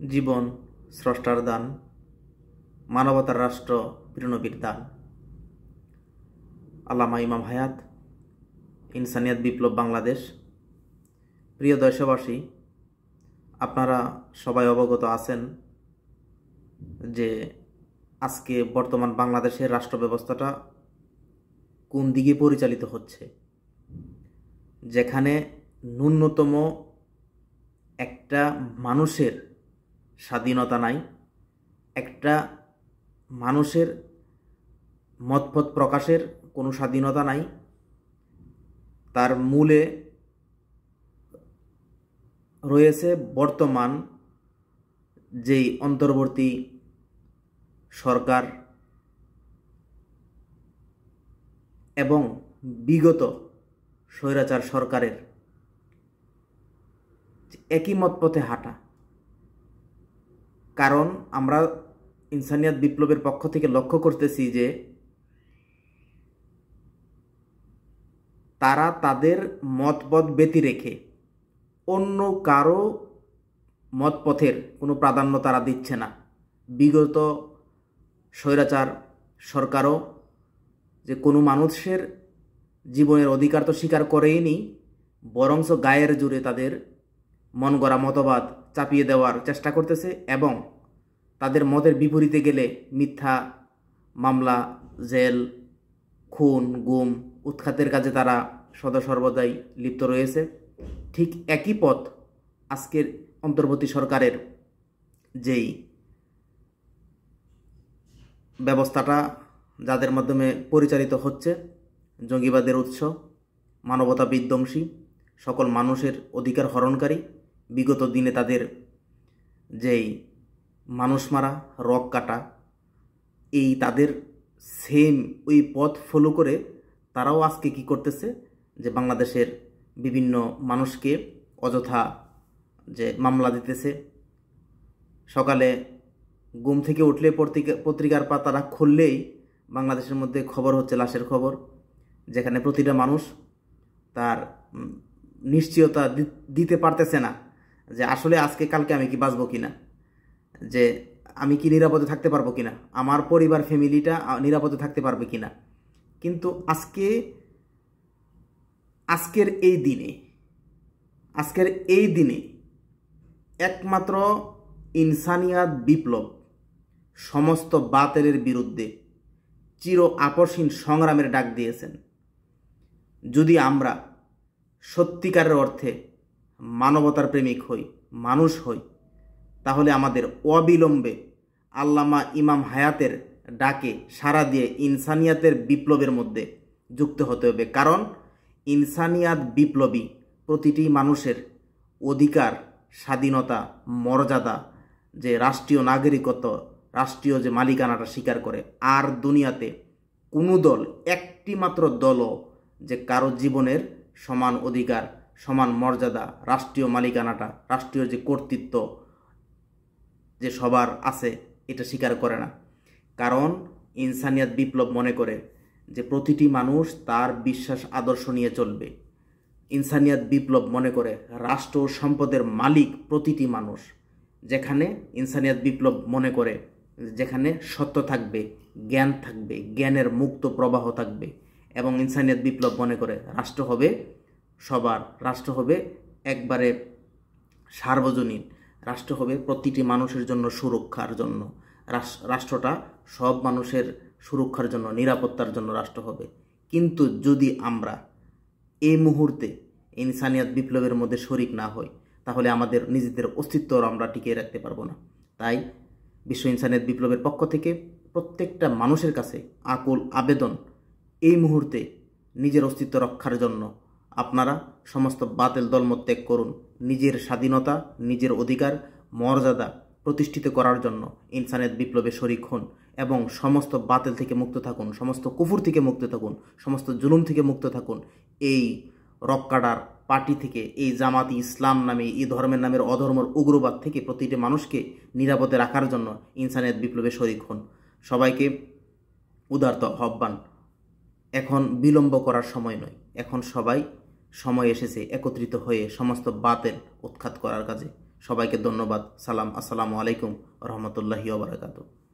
জীবন স্রষ্টার দান, মানবতার রাষ্ট্র প্রিয়নবীর দান। আল্লামা ইমাম হায়াত, ইনসানিয়াত বিপ্লব বাংলাদেশ। প্রিয় দেশবাসী, আপনারা সবাই অবগত আছেন যে আজকে বর্তমান বাংলাদেশের রাষ্ট্র ব্যবস্থাটা কোন দিকে পরিচালিত হচ্ছে, যেখানে ন্যূনতম একটা মানুষের স্বাধীনতা নাই, একটা মানুষের মতপথ প্রকাশের কোনো স্বাধীনতা নাই। তার মূলে রয়েছে বর্তমান যেই অন্তর্বর্তী সরকার এবং বিগত স্বৈরাচার সরকারের একই মতপথে হাঁটা। কারণ আমরা ইনসানিয়াত বিপ্লবের পক্ষ থেকে লক্ষ্য করতেছি যে তারা তাদের মতপথ ব্যতি রেখে অন্য কারো মতপথের কোনো প্রাধান্য তারা দিচ্ছে না। বিগত স্বৈরাচার সরকারও যে কোনো মানুষের জীবনের অধিকার তো স্বীকার করেইনি, বরঞ্চ গায়ের জোরে তাদের মন গড়া মতবাদ চাপিয়ে দেওয়ার চেষ্টা করতেছে এবং তাদের মতের বিপরীতে গেলে মিথ্যা মামলা, জেল, খুন, গুম, উৎখাতের কাজে তারা সদা সর্বদাই লিপ্ত রয়েছে। ঠিক একই পথ আজকের অন্তর্বর্তী সরকারের যেই ব্যবস্থাটা যাদের মাধ্যমে পরিচালিত হচ্ছে, জঙ্গিবাদের উৎস, মানবতা বিধ্বংসী, সকল মানুষের অধিকার হরণকারী, বিগত দিনে তাদের যেই মানুষ মারা, রক কাটা, এই তাদের সেম ওই পথ ফলো করে তারাও আজকে কি করতেছে যে বাংলাদেশের বিভিন্ন মানুষকে অযথা যে মামলা দিতেছে। সকালে ঘুম থেকে উঠলে পত্রিকার পাতাটা খুললেই বাংলাদেশের মধ্যে খবর হচ্ছে লাশের খবর, যেখানে প্রতিটা মানুষ তার নিশ্চয়তা দিতে পারতেছে না যে আসলে আজকে কালকে আমি কি বাঁচবো কিনা, যে আমি কি নিরাপদে থাকতে পারবো কিনা, আমার পরিবার ফ্যামিলিটা নিরাপদে থাকতে পারবে কিনা। কিন্তু আজকের এই দিনে একমাত্র ইনসানিয়াত বিপ্লব সমস্ত বাতিলের বিরুদ্ধে চির আপসহীন সংগ্রামের ডাক দিয়েছেন। যদি আমরা সত্যিকারের অর্থে মানবতার প্রেমিক হই, মানুষ হই, তাহলে আমাদের অবিলম্বে আল্লামা ইমাম হায়াতের ডাকে সাড়া দিয়ে ইনসানিয়াতের বিপ্লবের মধ্যে যুক্ত হতে হবে। কারণ ইনসানিয়াত বিপ্লবী প্রতিটি মানুষের অধিকার, স্বাধীনতা, মর্যাদা, যে রাষ্ট্রীয় নাগরিকত্ব, রাষ্ট্রীয় যে মালিকানাটা স্বীকার করে। আর দুনিয়াতে কোনো দল, একটি মাত্র দলও যে কারো জীবনের সমান অধিকার, সমান মর্যাদা, রাষ্ট্রীয় মালিকানাটা, রাষ্ট্রীয় যে কর্তৃত্ব যে সবার আছে, এটা স্বীকার করে না। কারণ ইনসানিয়াত বিপ্লব মনে করে যে প্রতিটি মানুষ তার বিশ্বাস আদর্শ নিয়ে চলবে। ইনসানিয়াত বিপ্লব মনে করে রাষ্ট্র সম্পদের মালিক প্রতিটি মানুষ। যেখানে ইনসানিয়াত বিপ্লব মনে করে যেখানে সত্য থাকবে, জ্ঞান থাকবে, জ্ঞানের মুক্ত প্রবাহ থাকবে। এবং ইনসানিয়াত বিপ্লব মনে করে রাষ্ট্র হবে সবার, রাষ্ট্র হবে একবারে সার্বজনীন, রাষ্ট্র হবে প্রতিটি মানুষের জন্য সুরক্ষার জন্য। রাষ্ট্রটা সব মানুষের সুরক্ষার জন্য, নিরাপত্তার জন্য রাষ্ট্র হবে। কিন্তু যদি আমরা এই মুহূর্তে ইনসানিয়াত বিপ্লবের মধ্যে শরিক না হই, তাহলে আমাদের নিজেদের অস্তিত্ব আমরা টিকিয়ে রাখতে পারবো না। তাই বিশ্ব ইনসানিয়াত বিপ্লবের পক্ষ থেকে প্রত্যেকটা মানুষের কাছে আকুল আবেদন, এই মুহূর্তে নিজের অস্তিত্ব রক্ষার জন্য আপনারা সমস্ত বাতিল দলমত ত্যাগ করুন। নিজের স্বাধীনতা, নিজের অধিকার, মর্যাদা প্রতিষ্ঠিত করার জন্য ইনসানিয়াত বিপ্লবে শরিক হন এবং সমস্ত বাতিল থেকে মুক্ত থাকুন, সমস্ত কুফর থেকে মুক্ত থাকুন, সমস্ত জুলুম থেকে মুক্ত থাকুন। এই রক্কাডার পার্টি থেকে, এই জামাতি ইসলাম নামে, এই ধর্মের নামের অধর্মের উগ্রবাদ থেকে প্রতিটি মানুষকে নিরাপদে রাখার জন্য ইনসানিয়াত বিপ্লবে শরিক হন। সবাইকে উদারত আহ্বান, এখন বিলম্ব করার সময় নয়, এখন সময় এসেছে একত্রিত হয়ে সমস্ত বাতিল উৎখাত করার কাজে। সবাইকে ধন্যবাদ। সালাম, আসসালামু আলাইকুম রহমতুল্লাহি ওয়া বারাকাতুহু।